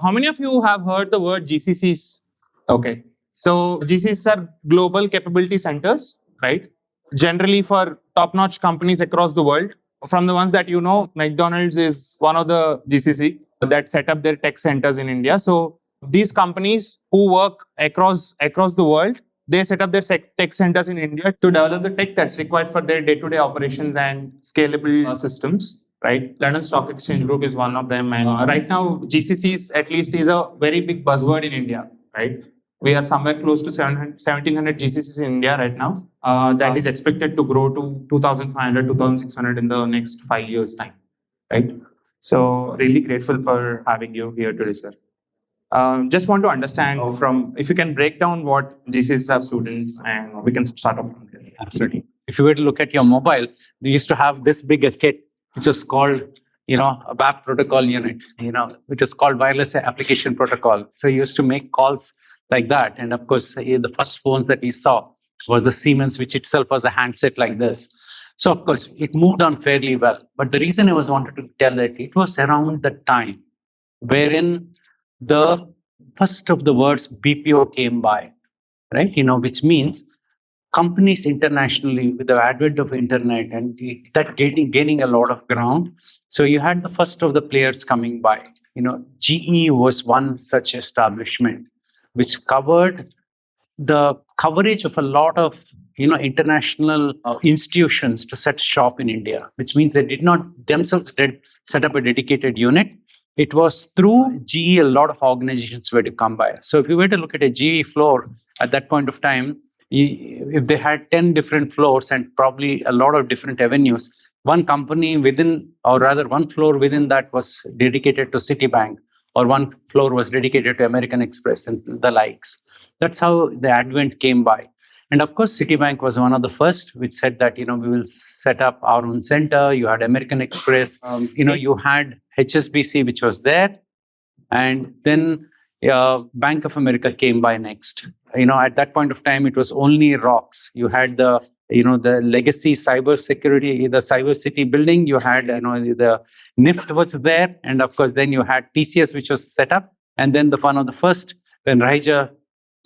How many of you have heard the word GCCs? Okay. So GCCs are global capability centers, right? Generally for top-notch companies across the world. From the ones that you know, McDonald's is one of the GCC that set up their tech centers in India. So these companies who work across the world, they set up their tech centers in India to develop the tech that's required for their day-to-day operations and scalable systems. Right, London Stock Exchange Group is one of them, and right now GCCs at least is a very big buzzword in India. Right, we are somewhere close to 1,700 GCCs in India right now. That is expected to grow to 2,500, 2,600 in the next 5 years' time. Right, so really grateful for having you here today, sir. Just want to understand from if you can break down what GCCs are students, and we can start off from there. Absolutely. If you were to look at your mobile, they used to have this big a kit, which was called, a WAP protocol unit, which is called wireless application protocol. So you used to make calls like that. And of course, the first phones that we saw was the Siemens, which itself was a handset like this. So of course, it moved on fairly well. But the reason I was wanted to tell that it was around the time wherein the first of the words BPO came by, right? Which means companies internationally, with the advent of internet and that gaining a lot of ground. So you had the first of the players coming by. GE was one such establishment which covered the coverage of a lot of international institutions to set shop in India, which means they did not themselves set up a dedicated unit. It was through GE a lot of organizations were to come by. So if you were to look at a GE floor at that point of time, if they had 10 different floors and probably a lot of different avenues, one company within, or rather one floor within that was dedicated to Citibank, or one floor was dedicated to American Express and the likes. That's how the advent came by. And of course, Citibank was one of the first which said that, we will set up our own center. You had American Express, you had HSBC, which was there. And then Bank of America came by next. At that point of time, it was only rocks. You had the legacy cyber security, the cyber city building. You had, the NIFT was there. And of course, then you had TCS, which was set up. And then one of the first, when Raja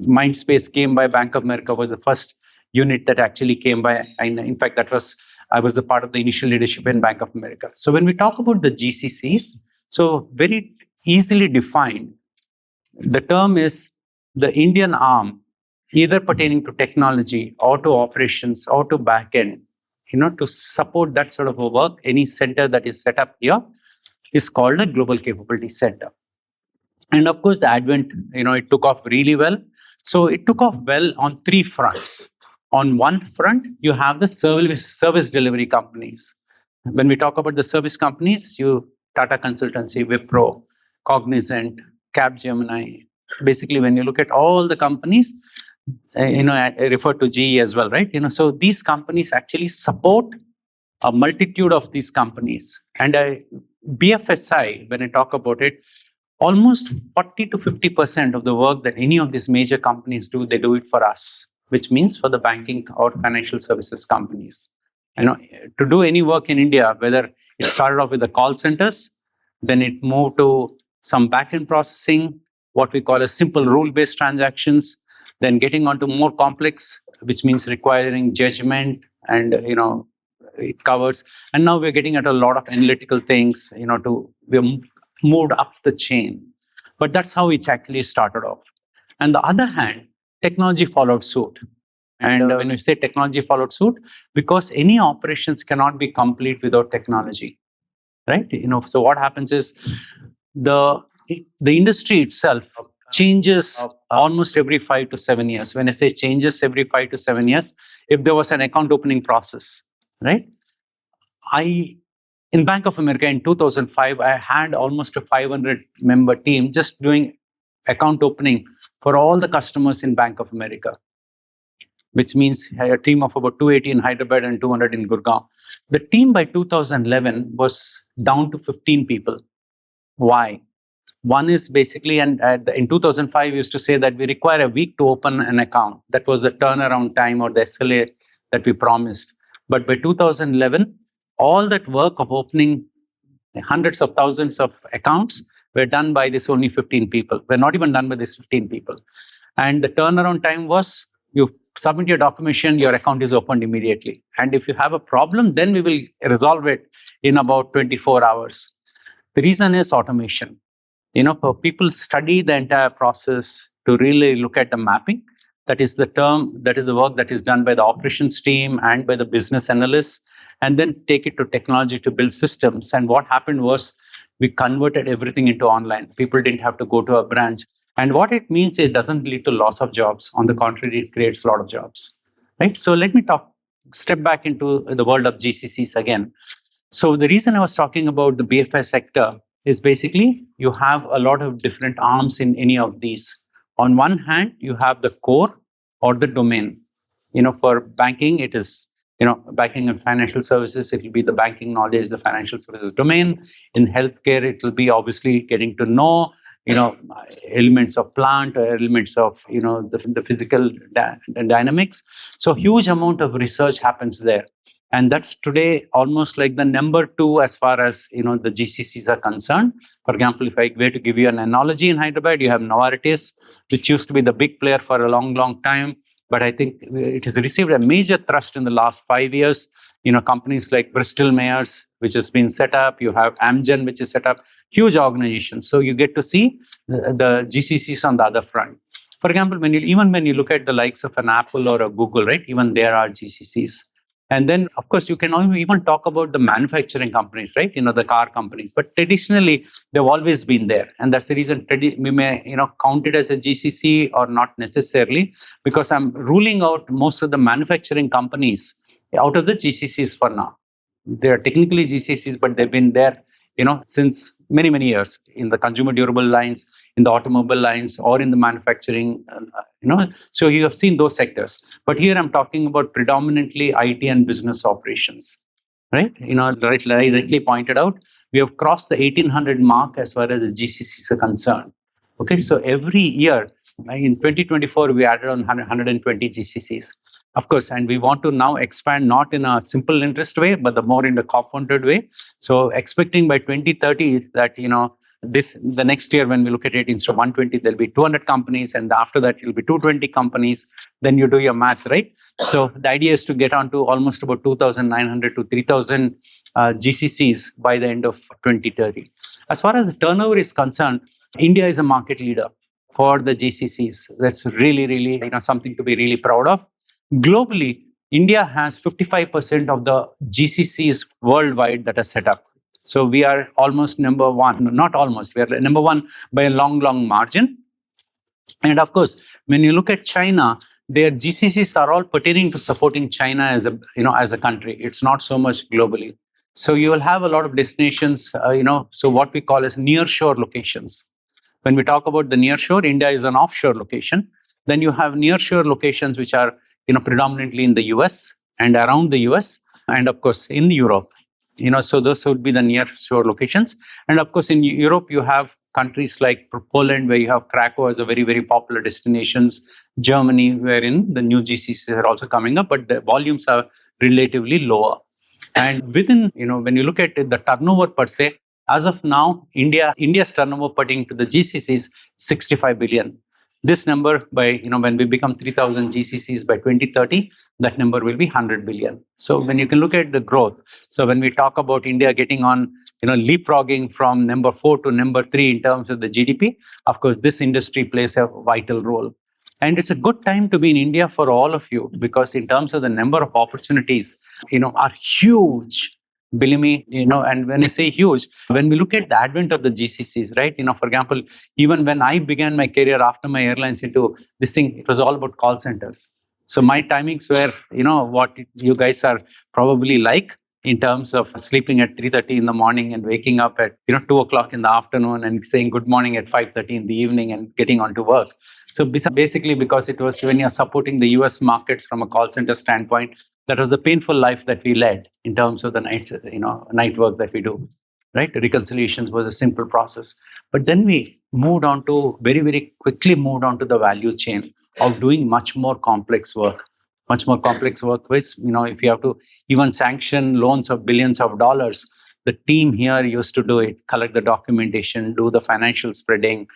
Mindspace came by, Bank of America was the first unit that actually came by. And in fact, I was a part of the initial leadership in Bank of America. So when we talk about the GCCs, so very easily defined, the term is the Indian arm, either pertaining to technology or to operations or to backend, to support that sort of a work. Any center that is set up here is called a global capability center. And of course, the advent, it took off really well. So it took off well on three fronts. On one front, you have the service delivery companies. When we talk about the service companies, Tata Consultancy, Wipro, Cognizant, Capgemini. Basically, when you look at all the companies, I refer to GE as well, right? So these companies actually support a multitude of these companies. And BFSI, when I talk about it, almost 40 to 50% of the work that any of these major companies do, they do it for us, which means for the banking or financial services companies. To do any work in India, whether it started off with the call centers, then it moved to some back-end processing, what we call as simple rule-based transactions, then getting onto more complex, which means requiring judgment, and it covers. And now we're getting at a lot of analytical things. We're moved up the chain, but that's how it actually started off. And the other hand, technology followed suit. And when we say technology followed suit, because any operations cannot be complete without technology, right? So what happens is the industry itself changes almost every 5 to 7 years. When I say changes every 5 to 7 years, if there was an account opening process, right? In Bank of America in 2005, I had almost a 500-member team just doing account opening for all the customers in Bank of America, which means I had a team of about 280 in Hyderabad and 200 in Gurgaon. The team by 2011 was down to 15 people. Why? One is basically, and in 2005, we used to say that we require a week to open an account. That was the turnaround time or the SLA that we promised. But by 2011, all that work of opening hundreds of thousands of accounts were done by this only 15 people. Were not even done by this 15 people. And the turnaround time was you submit your documentation, your account is opened immediately. And if you have a problem, then we will resolve it in about 24 hours. The reason is automation. People study the entire process to really look at the mapping. That is the work that is done by the operations team and by the business analysts, and then take it to technology to build systems. And what happened was we converted everything into online. People didn't have to go to a branch. And what it means, it doesn't lead to loss of jobs. On the contrary, it creates a lot of jobs. Right? So let me step back into the world of GCCs again. So the reason I was talking about the BFSI sector is basically you have a lot of different arms in any of these. On one hand, you have the core or the domain. For banking, it is, banking and financial services, it will be the banking knowledge, the financial services domain. In healthcare, it will be obviously getting to know, elements of plant or elements of, the physical dynamics. So huge amount of research happens there. And that's today almost like the number 2 as far as the GCCs are concerned. For example, if I were to give you an analogy in Hyderabad, you have Novartis, which used to be the big player for a long, long time. But I think it has received a major thrust in the last 5 years. Companies like Bristol Myers, which has been set up. You have Amgen, which is set up. Huge organizations. So you get to see the GCCs on the other front. For example, when you look at the likes of an Apple or a Google, right? Even there are GCCs. And then, of course, you can even talk about the manufacturing companies, right? The car companies. But traditionally, they've always been there. And that's the reason we may, count it as a GCC or not necessarily, because I'm ruling out most of the manufacturing companies out of the GCCs for now. They're technically GCCs, but they've been there, since many, many years in the consumer durable lines, in the automobile lines, or in the manufacturing, So you have seen those sectors. But here I'm talking about predominantly IT and business operations, right? Rightly pointed out, we have crossed the 1800 mark as far as the GCCs are concerned. Okay, so every year, in 2024, we added on 120 GCCs. Of course, and we want to now expand not in a simple interest way, but the more in the compounded way. So expecting by 2030 that, the next year when we look at it, instead of 120, there'll be 200 companies, and after that, it'll be 220 companies. Then you do your math, right? So the idea is to get on to almost about 2,900 to 3,000 GCCs by the end of 2030. As far as the turnover is concerned, India is a market leader for the GCCs. That's really, really, something to be really proud of. Globally, India has 55% of the GCCs worldwide that are set up. So we are almost number one, not almost, we are number one by a long, long margin. And of course, when you look at China, their GCCs are all pertaining to supporting China as a country. It's not so much globally. So you will have a lot of destinations, so what we call as nearshore locations. When we talk about the nearshore, India is an offshore location. Then you have nearshore locations which are predominantly in the US and around the US, and of course in Europe. So those would be the nearshore locations. And of course in Europe, you have countries like Poland, where you have Krakow as a very, very popular destinations. Germany, wherein the new GCCs are also coming up, but the volumes are relatively lower. And within, when you look at the turnover per se, as of now, India's turnover pertaining to the GCCs is 65 billion. This number by, when we become 3,000 GCCs by 2030, that number will be 100 billion. So when you can look at the growth, so when we talk about India getting on, leapfrogging from number 4 to number 3 in terms of the GDP, of course, this industry plays a vital role. And it's a good time to be in India for all of you, because in terms of the number of opportunities, are huge. Believe me, and when I say huge, when we look at the advent of the GCCs, right? For example, even when I began my career after my airlines into this thing, it was all about call centers. So my timings were, what you guys are probably like in terms of sleeping at 3:30 in the morning and waking up at, 2 o'clock in the afternoon and saying good morning at 5:30 in the evening and getting on to work. So basically, because it was when you're supporting the US markets from a call center standpoint, that was a painful life that we led in terms of the night work that we do, right? Reconciliations was a simple process. But then we very, very quickly moved on to the value chain of doing much more complex work. Much more complex work was, if you have to even sanction loans of billions of dollars, The team here used to do it, collect the documentation, do the financial spreading,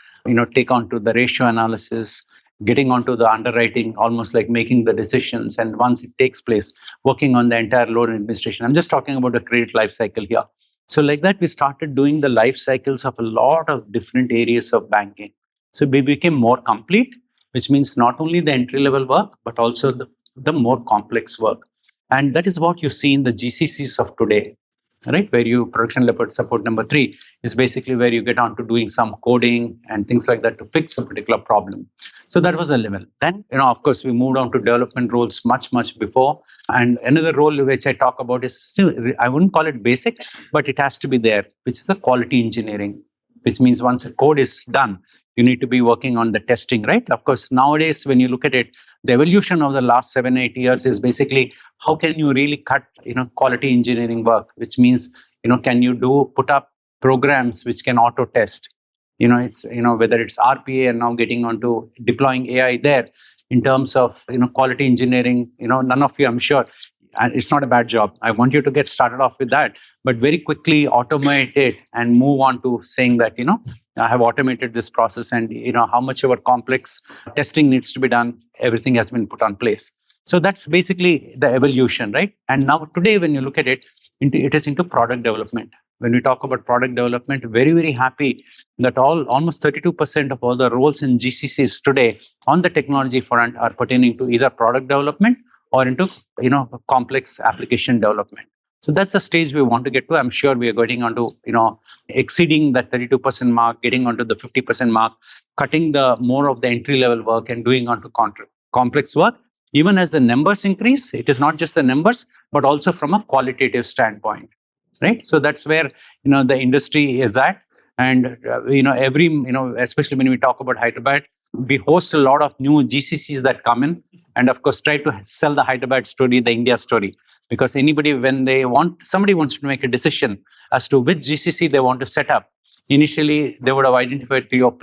take on to the ratio analysis, getting onto the underwriting, almost like making the decisions. And once it takes place, working on the entire loan administration. I'm just talking about the credit life cycle here. So like that, we started doing the life cycles of a lot of different areas of banking. So we became more complete, which means not only the entry level work, but also the more complex work. And that is what you see in the GCCs of today, right? Where you production level support number 3 is basically where you get on to doing some coding and things like that to fix a particular problem. So that was a level. Then, of course, we moved on to development roles much, much before. And another role which I talk about is still, I wouldn't call it basic, but it has to be there, which is the quality engineering, which means once a code is done, you need to be working on the testing, right? Of course, nowadays, when you look at it, the evolution of the last 7-8 years is basically how can you really cut, quality engineering work, which means, can you put up programs which can auto test? It's, whether it's RPA and now getting onto deploying AI there in terms of, quality engineering, none of you, I'm sure, and it's not a bad job. I want you to get started off with that, but very quickly automate it and move on to saying that, I have automated this process and, how much of a complex testing needs to be done, everything has been put on place. So that's basically the evolution, right? And now today, when you look at it, it is into product development. When we talk about product development, very, very happy that almost 32% of all the roles in GCCs today on the technology front are pertaining to either product development or into, complex application development. So that's the stage we want to get to. I'm sure we are getting onto, exceeding that 32% mark, getting onto the 50% mark, cutting the more of the entry level work and doing onto complex work. Even as the numbers increase, it is not just the numbers, but also from a qualitative standpoint, right? So that's where, the industry is at. And, especially when we talk about Hyderabad, we host a lot of new GCCs that come in and, of course, try to sell the Hyderabad story, the India story. Because somebody wants to make a decision as to which GCC they want to set up. Initially, they would have identified 3 or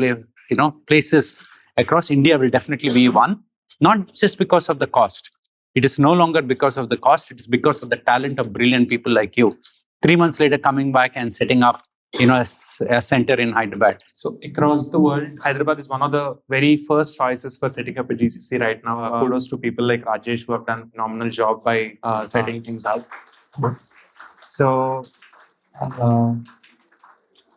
places across India will definitely be one. Not just because of the cost. It is no longer because of the cost. It is because of the talent of brilliant people like you. 3 months later, coming back and setting up, a center in Hyderabad. So across the world, Hyderabad is one of the very first choices for setting up a GCC right now. Kudos to people like Rajesh who have done a phenomenal job by setting things up. So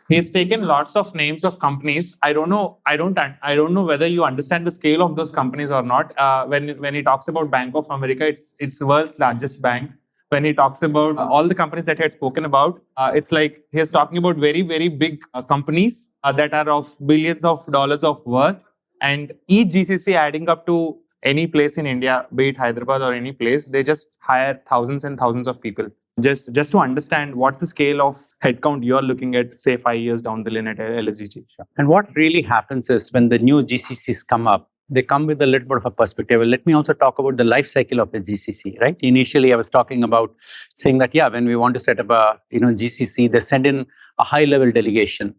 he's taken lots of names of companies. I don't know whether you understand the scale of those companies or not. When he talks about Bank of America, it's the world's largest bank. When he talks about all the companies that he had spoken about, it's like he's talking about very, very big companies that are of billions of dollars of worth. And each GCC adding up to any place in India, be it Hyderabad or any place, they just hire thousands and thousands of people. Just to understand what's the scale of headcount you're looking at, say, 5 years down the line at LSEG. And what really happens is when the new GCCs come up, they come with a little bit of a perspective. Let me also talk about the life cycle of the GCC, right? Initially, I was talking about saying that, when we want to set up a GCC, they send in a high-level delegation.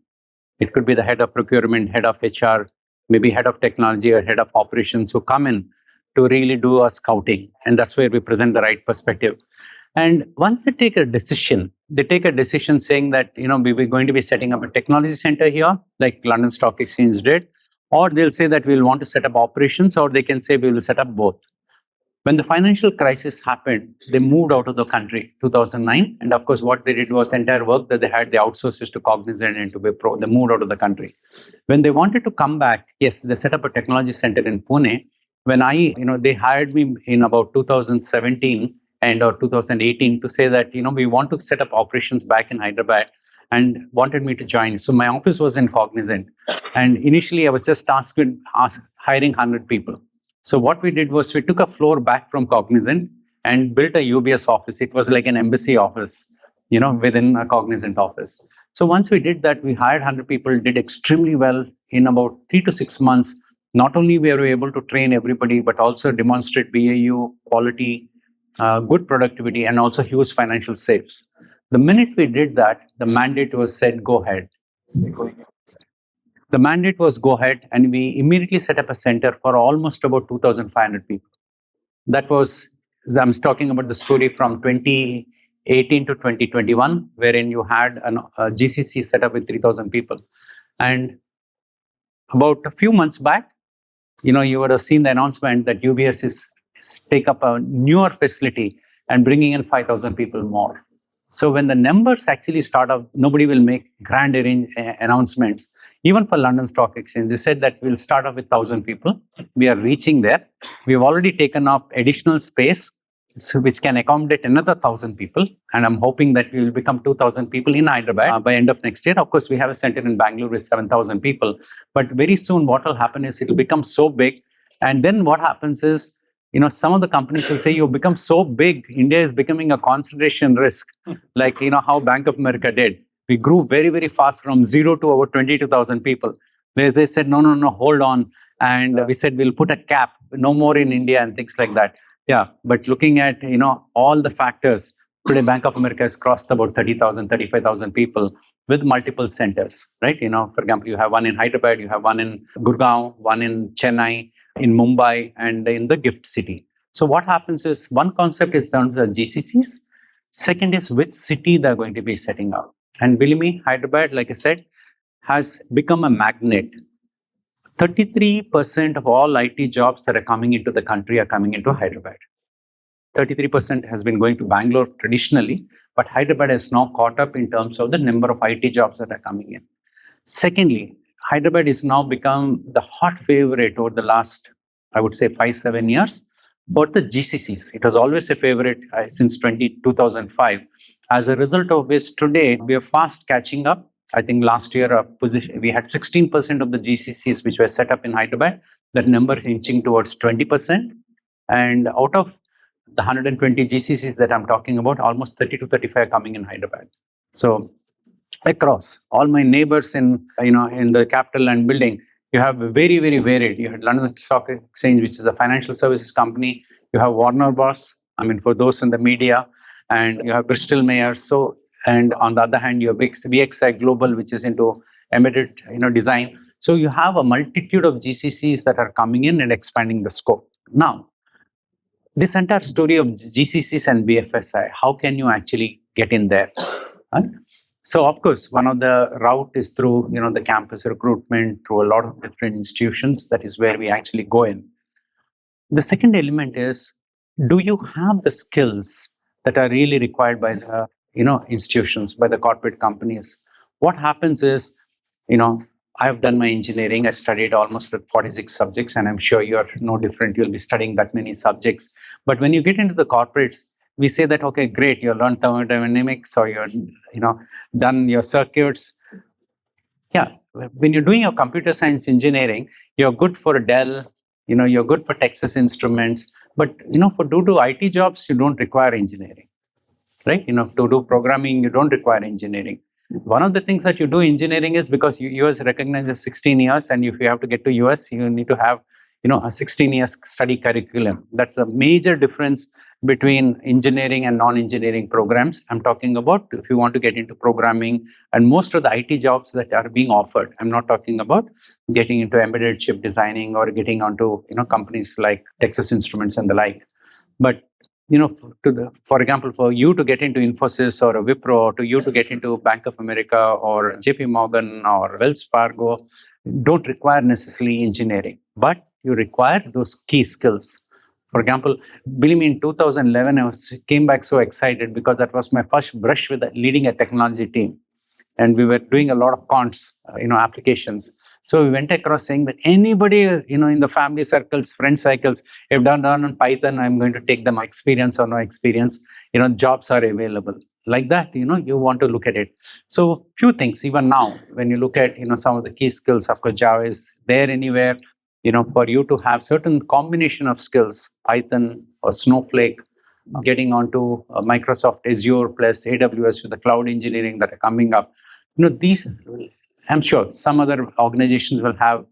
It could be the head of procurement, head of HR, maybe head of technology or head of operations who come in to really do a scouting. And that's where we present the right perspective. And once they take a decision saying that, we were going to be setting up a technology center here, like London Stock Exchange did, or they'll say that we'll want to set up operations, or they can say we will set up both. When the financial crisis happened, they moved out of the country, 2009. And of course, what they did was entire work that they had, they outsourced it to Cognizant and to Wipro. They moved out of the country. When they wanted to come back, yes, they set up a technology center in Pune. When they hired me in about 2017 or 2018 to say that, we want to set up operations back in Hyderabad and wanted me to join. So my office was in Cognizant. And initially, I was just tasked with hiring 100 people. So what we did was we took a floor back from Cognizant and built a UBS office. It was like an embassy office, within a Cognizant office. So once we did that, we hired 100 people, did extremely well in about 3 to 6 months. Not only were we able to train everybody, but also demonstrate BAU, quality, good productivity, and also huge financial saves. The minute we did that, the mandate was said, go ahead. The mandate was go ahead, and we immediately set up a center for almost about 2,500 people. That was, I'm talking about the story from 2018 2018 to 2021, wherein you had a GCC set up with 3,000 people. And about a few months back, you would have seen the announcement that UBS is take up a newer facility and bringing in 5,000 people more. So when the numbers actually start up, nobody will make grand announcements. Even for London Stock Exchange, they said that we'll start off with 1,000 people. We are reaching there. We've already taken up additional space, which can accommodate another 1,000 people. And I'm hoping that we will become 2,000 people in Hyderabad by end of next year. Of course, we have a center in Bangalore with 7,000 people. But very soon, what will happen is it will become so big. And then what happens is, some of the companies will say, you've become so big, India is becoming a concentration risk, like, how Bank of America did. We grew very, very fast from 0 to over 22,000 people, where they said, no, hold on. And we said, we'll put a cap, no more in India and things like that. Yeah, but looking at, all the factors, today Bank of America has crossed about 30,000, 35,000 people with multiple centers, right? For example, you have one in Hyderabad, you have one in Gurgaon, one in Chennai, in Mumbai, and in the gift city. So what happens is, one concept is down to the GCCs. Second is which city they're going to be setting up. And believe me, Hyderabad, like I said, has become a magnet. 33% of all IT jobs that are coming into the country are coming into Hyderabad. 33% has been going to Bangalore traditionally, but Hyderabad has now caught up in terms of the number of IT jobs that are coming in. Secondly, Hyderabad has now become the hot favorite over the last, I would say, 5-7 years for the GCCs. It was always a favorite since 2005. As a result of which, today we are fast catching up. I think last year we had 16% of the GCCs which were set up in Hyderabad. That number is inching towards 20%. And out of the 120 GCCs that I'm talking about, almost 30 to 35 are coming in Hyderabad. So across all my neighbors in the capital and building, you have very, very varied. You have London Stock Exchange, which is a financial services company. You have Warner Bros. For those in the media, and you have Bristol Myers. So, and on the other hand, you have BFSI Global, which is into embedded, design. So you have a multitude of GCCs that are coming in and expanding the scope. Now, this entire story of GCCs and BFSI, how can you actually get in there? Right? So, of course, one of the route is through, the campus recruitment, through a lot of different institutions. That is where we actually go in. The second element is, do you have the skills that are really required by the, institutions, by the corporate companies? What happens is, I've done my engineering. I studied almost 46 subjects, and I'm sure you're no different. You'll be studying that many subjects. But when you get into the corporates, we say that, okay, great, you learned thermodynamics, or you're, done your circuits. Yeah, when you're doing your computer science engineering, you're good for Dell, you're good for Texas Instruments. But, for do IT jobs, you don't require engineering, right? To do programming, you don't require engineering. One of the things that you do engineering is because US recognizes 16 years, and if you have to get to US, you need to have, a 16 years study curriculum. That's a major difference between engineering and non-engineering programs. I'm talking about if you want to get into programming, and most of the IT jobs that are being offered. I'm not talking about getting into embedded chip designing or getting onto, companies like Texas Instruments and the like. But for example, for you to get into Infosys or a Wipro, to you to get into Bank of America or JP Morgan or Wells Fargo, don't require necessarily engineering, but you require those key skills. For example, believe me, in 2011, I came back so excited because that was my first brush with leading a technology team. And we were doing a lot of cons, applications. So we went across saying that anybody, in the family circles, friend cycles, if done on Python, I'm going to take them experience or no experience, jobs are available. Like that, you want to look at it. So few things, even now, when you look at, some of the key skills, of course, Java is there anywhere, for you to have certain combination of skills, Python or Snowflake, getting onto Microsoft Azure plus AWS with the cloud engineering that are coming up. These, I'm sure some other organizations will have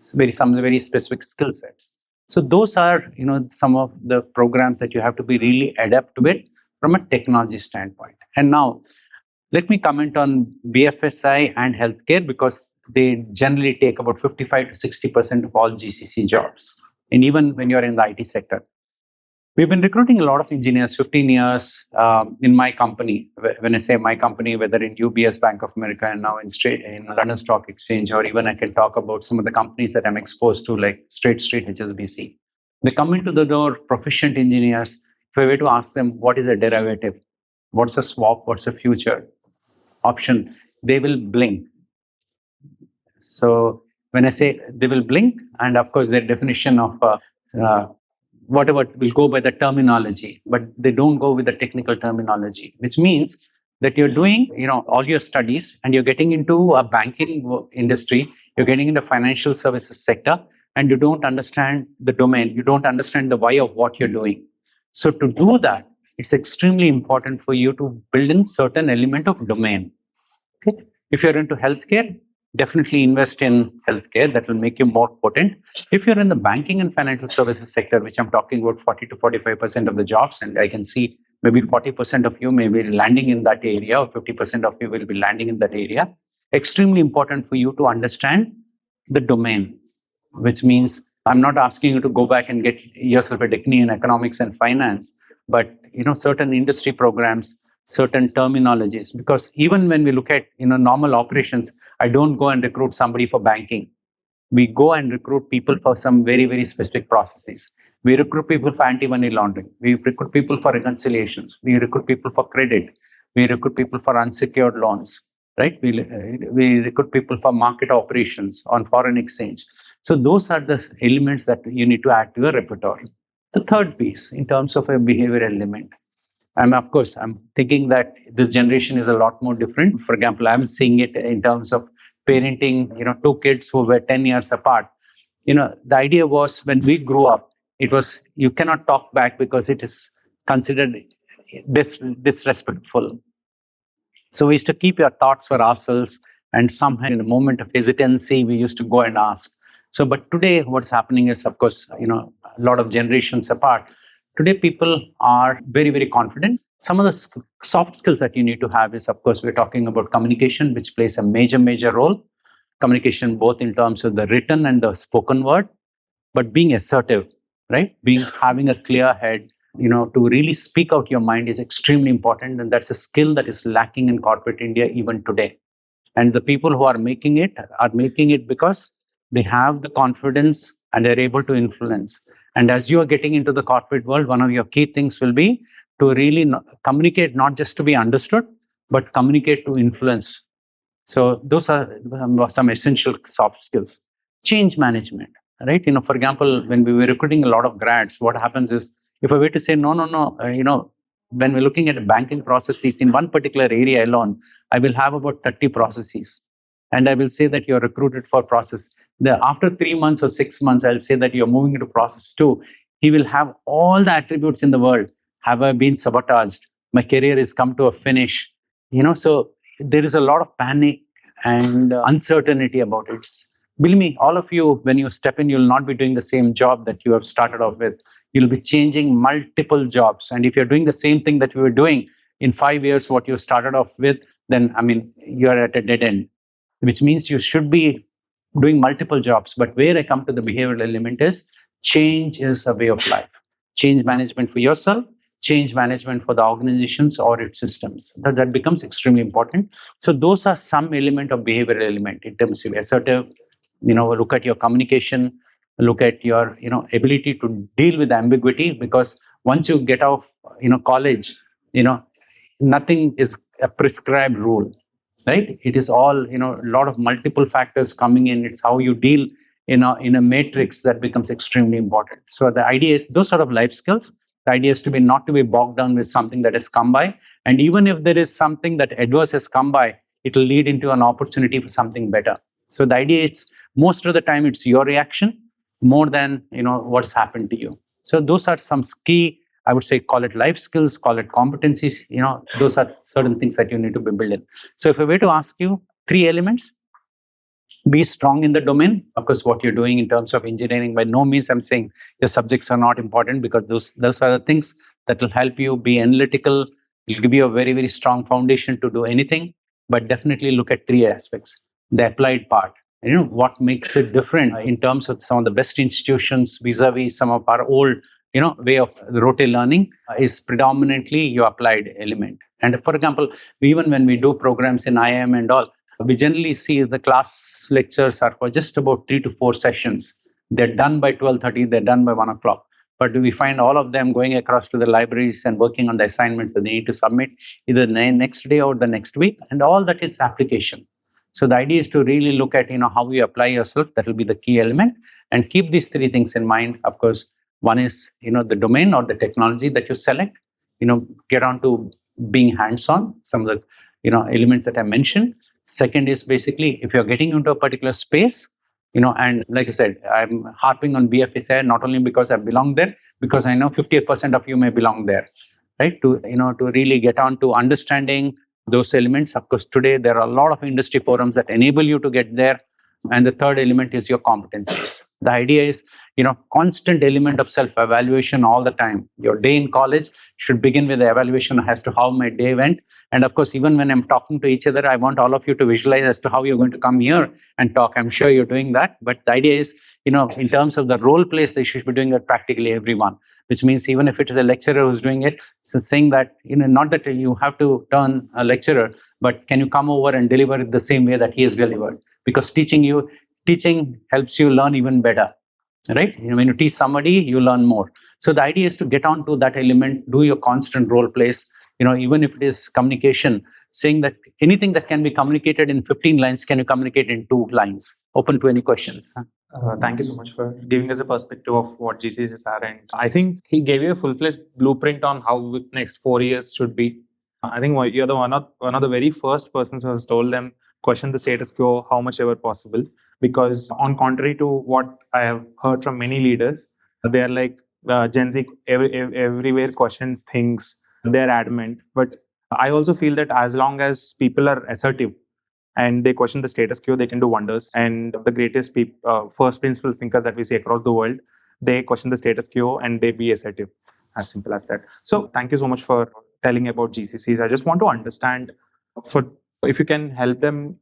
some very specific skill sets. So those are, some of the programs that you have to be really adept with from a technology standpoint. And now, let me comment on BFSI and healthcare, because they generally take about 55 to 60% of all GCC jobs. And even when you're in the IT sector. We've been recruiting a lot of engineers, 15 years in my company. When I say my company, whether in UBS, Bank of America, and now in London Stock Exchange, or even I can talk about some of the companies that I'm exposed to, like State Street, HSBC. They come into the door, proficient engineers. If I were to ask them, what is a derivative? What's a swap? What's a future option? They will blink. So when I say they will blink, and of course, their definition of uh, whatever will go by the terminology, but they don't go with the technical terminology, which means that you're doing, all your studies and you're getting into a banking industry, you're getting in the financial services sector, and you don't understand the domain, you don't understand the why of what you're doing. So to do that, it's extremely important for you to build in certain element of domain. Okay? If you're into healthcare, definitely invest in healthcare. That will make you more potent. If you're in the banking and financial services sector, which I'm talking about 40 to 45% of the jobs, and I can see maybe 40% of you may be landing in that area, or 50% of you will be landing in that area. Extremely important for you to understand the domain, which means I'm not asking you to go back and get yourself a degree in economics and finance, but certain industry programs, certain terminologies. Because even when we look at normal operations, I don't go and recruit somebody for banking. We go and recruit people for some very, very specific processes. We recruit people for anti-money laundering. We recruit people for reconciliations. We recruit people for credit. We recruit people for unsecured loans, right? We recruit people for market operations on foreign exchange. So those are the elements that you need to add to your repertoire. The third piece, in terms of a behavioral element, of course, I'm thinking that this generation is a lot more different. For example, I'm seeing it in terms of parenting, two kids who were 10 years apart. The idea was when we grew up, it was you cannot talk back because it is considered disrespectful. So we used to keep your thoughts for ourselves, and somehow in a moment of hesitancy, we used to go and ask. So, but today, what's happening is, of course, a lot of generations apart. Today, people are very, very confident. Some of the soft skills that you need to have is, of course, we're talking about communication, which plays a major, major role. Communication, both in terms of the written and the spoken word, but being assertive, right? Having a clear head, to really speak out your mind is extremely important. And that's a skill that is lacking in corporate India even today. And the people who are making it because they have the confidence and they're able to influence. And as you are getting into the corporate world, one of your key things will be to really communicate, not just to be understood, but communicate to influence. So those are some essential soft skills. Change management, right? For example, when we were recruiting a lot of grads, what happens is if I were to say, no, when we're looking at banking processes in one particular area alone, I will have about 30 processes. And I will say that you're recruited for process. After 3 months or 6 months, I'll say that you're moving into process 2. He will have all the attributes in the world. Have I been sabotaged? My career has come to a finish. So there is a lot of panic and uncertainty about it. Believe me, all of you, when you step in, you'll not be doing the same job that you have started off with. You'll be changing multiple jobs. And if you're doing the same thing that you were doing in 5 years, what you started off with, then, you're at a dead end, which means you should be doing multiple jobs. But where I come to the behavioral element is change is a way of life. Change management for yourself, change management for the organizations or its systems. That becomes extremely important. So those are some element of behavioral element in terms of assertive, look at your communication, look at your, ability to deal with ambiguity, because once you get out of, college, nothing is a prescribed rule, right? It is all, a lot of multiple factors coming in. It's how you deal in a matrix that becomes extremely important. So the idea is those sort of life skills. The idea is not to be bogged down with something that has come by. And even if there is something that adverse has come by, it will lead into an opportunity for something better. So the idea is most of the time it's your reaction more than what's happened to you. So those are some key, I would say, call it life skills, call it competencies. Those are certain things that you need to be building. So if I were to ask you 3 elements, be strong in the domain. Of course, what you're doing in terms of engineering, by no means I'm saying your subjects are not important, because those are the things that will help you be analytical. Will give you a very, very strong foundation to do anything. But definitely look at 3 aspects. The applied part. What makes it different in terms of some of the best institutions vis-a-vis some of our old, way of rote learning is predominantly your applied element. And for example, even when we do programs in IIM and all, we generally see the class lectures are for just about 3 to 4 sessions. They're done by 12:30, they're done by 1 o'clock. But we find all of them going across to the libraries and working on the assignments that they need to submit either the next day or the next week. And all that is application. So the idea is to really look at, how you apply yourself. That will be the key element. And keep these 3 things in mind. Of course, one is, the domain or the technology that you select. Get on to being hands-on, some of the, elements that I mentioned. Second is basically, if you're getting into a particular space, and like I said, I'm harping on BFSI not only because I belong there, because I know 50% of you may belong there, right? To really get on to understanding those elements. Of course, today there are a lot of industry forums that enable you to get there. And the third element is your competencies. The idea is, constant element of self-evaluation all the time. Your day in college should begin with the evaluation as to how my day went. And of course, even when I'm talking to each other, I want all of you to visualize as to how you're going to come here and talk. I'm sure you're doing that. But the idea is, in terms of the role plays, they should be doing it practically everyone, which means even if it is a lecturer who's doing it, so saying that, not that you have to turn a lecturer, but can you come over and deliver it the same way that he has delivered? Because teaching helps you learn even better, right? When you teach somebody, you learn more. So the idea is to get on to that element, do your constant role plays, even if it is communication, saying that anything that can be communicated in 15 lines, can you communicate in 2 lines? Open to any questions. Thank you so much for giving us a perspective of what GCCs are. And I think he gave you a full-fledged blueprint on how the next 4 years should be. I think you're the one of the very first persons who has told them, question the status quo how much ever possible. Because on contrary to what I have heard from many leaders, they are like Gen Z everywhere questions things, they're adamant. But I also feel that as long as people are assertive and they question the status quo, they can do wonders. And the greatest first principles thinkers that we see across the world, they question the status quo and they be assertive. As simple as that. So thank you so much for telling about GCCs. I just want to understand, for if you can help them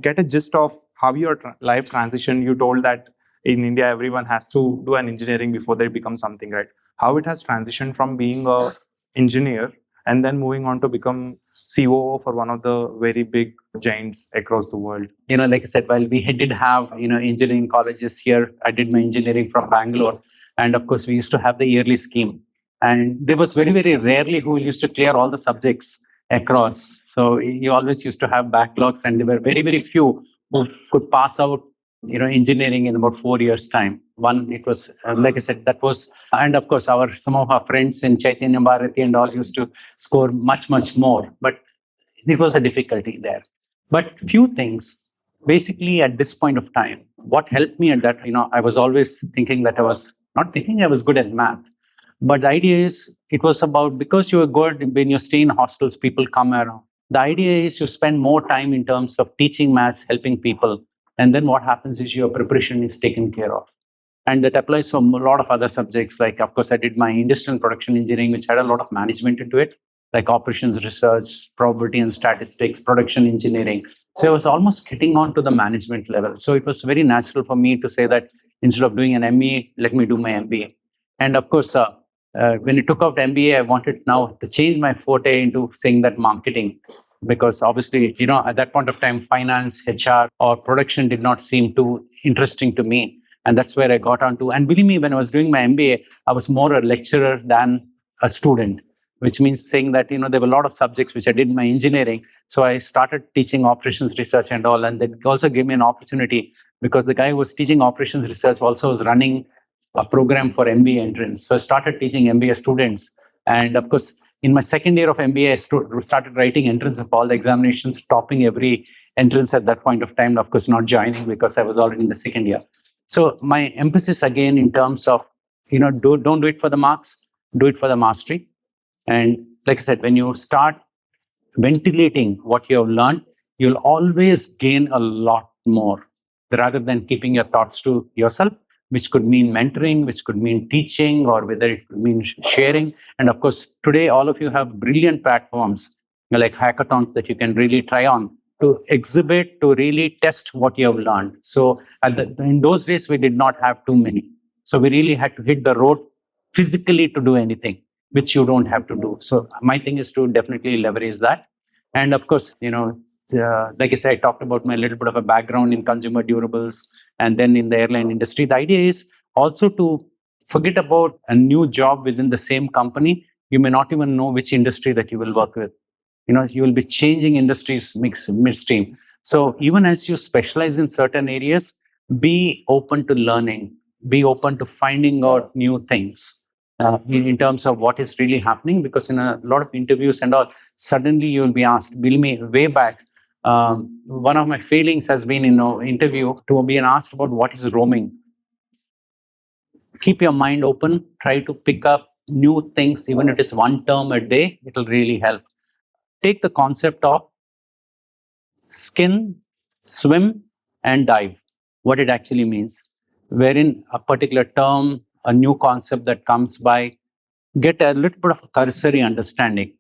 get a gist of how your life transition. You told that in India everyone has to do an engineering before they become something, right? How it has transitioned from being a engineer and then moving on to become COO for one of the very big giants across the world. Like I said, while we did have, engineering colleges here, I did my engineering from Bangalore. And of course, we used to have the yearly scheme. And there was very, very rarely who used to clear all the subjects across. So you always used to have backlogs, and there were very, very few who could pass out, engineering in about 4 years' time. One, it was, like I said, that was, and of course, some of our friends in Chaitanya Bharati and all used to score much, much more. But it was a difficulty there. But few things, basically at this point of time, what helped me at that, I was always thinking that I was not thinking I was good at math. But the idea is, it was about, because you are good, when you stay in hostels, people come around. The idea is you spend more time in terms of teaching maths, helping people. And then what happens is your preparation is taken care of. And that applies for a lot of other subjects. Like, of course, I did my industrial production engineering, which had a lot of management into it, like operations research, probability and statistics, production engineering. So I was almost getting on to the management level. So it was very natural for me to say that instead of doing an MBA, let me do my MBA. And of course, when I took out MBA, I wanted now to change my forte into saying that marketing. Because obviously, at that point of time, finance, HR, or production did not seem too interesting to me. And that's where I got onto. And believe me, when I was doing my MBA, I was more a lecturer than a student, which means saying that, there were a lot of subjects which I did in my engineering. So I started teaching operations research and all. And that also gave me an opportunity, because the guy who was teaching operations research also was running a program for MBA entrance. So I started teaching MBA students. And of course, in my second year of MBA, I started writing entrance of all the examinations, topping every entrance at that point of time. Of course, not joining because I was already in the second year. So my emphasis again in terms of, don't do it for the marks, do it for the mastery. And like I said, when you start ventilating what you have learned, you'll always gain a lot more rather than keeping your thoughts to yourself, which could mean mentoring, which could mean teaching, or whether it could mean sharing. And of course, today, all of you have brilliant platforms like hackathons that you can really try on to exhibit, to really test what you have learned. So in those days, we did not have too many. So we really had to hit the road physically to do anything, which you don't have to do. So my thing is to definitely leverage that. And of course, like I said, I talked about my little bit of a background in consumer durables and then in the airline industry. The idea is also to forget about a new job within the same company. You may not even know which industry that you will work with. You will be changing industries midstream. So even as you specialize in certain areas, be open to learning, be open to finding out new things in terms of what is really happening. Because in a lot of interviews and all, suddenly you will be asked, believe me, way back, one of my failings has been in an interview to be asked about what is roaming. Keep your mind open, try to pick up new things, even if it is one term a day, it will really help. Take the concept of skin, swim, and dive, what it actually means, wherein a particular term, a new concept that comes by, get a little bit of a cursory understanding.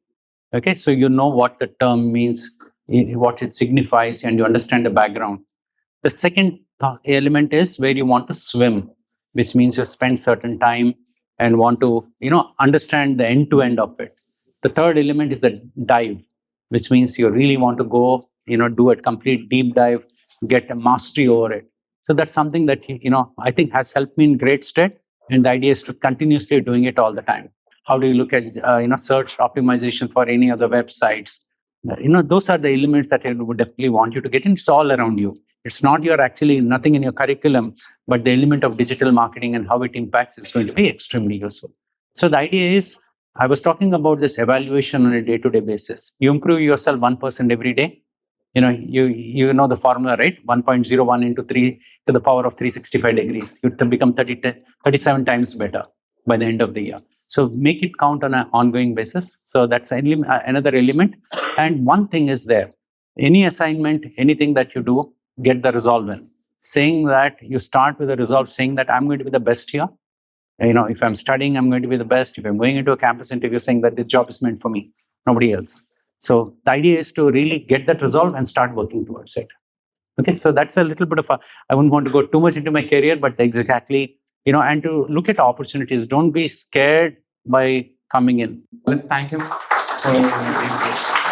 Okay, so you know what the term means, what it signifies, and you understand the background. The second element is where you want to swim, which means you spend certain time and want to, understand the end to end of it. The third element is the dive, which means you really want to go, do a complete deep dive, get a mastery over it. So that's something that, I think has helped me in great stead. And the idea is to continuously doing it all the time. How do you look at, search optimization for any other websites? Those are the elements that I would definitely want you to get in. It's all around you. It's not your actually nothing in your curriculum, but the element of digital marketing and how it impacts is going to be extremely useful. So the idea is, I was talking about this evaluation on a day-to-day basis. You improve yourself 1% every day. You know the formula, right? 1.01 into 3 to the power of 365 degrees. You become 37 times better by the end of the year. So make it count on an ongoing basis. So that's another element. And one thing is there. Any assignment, anything that you do, get the resolve in. Saying that you start with a resolve, saying that I'm going to be the best here. If I'm studying, I'm going to be the best. If I'm going into a campus interview, saying that this job is meant for me, nobody else. So the idea is to really get that resolve and start working towards it. Okay, so that's a little bit of I wouldn't want to go too much into my career, but exactly, and to look at opportunities. Don't be scared by coming in. Let's thank him for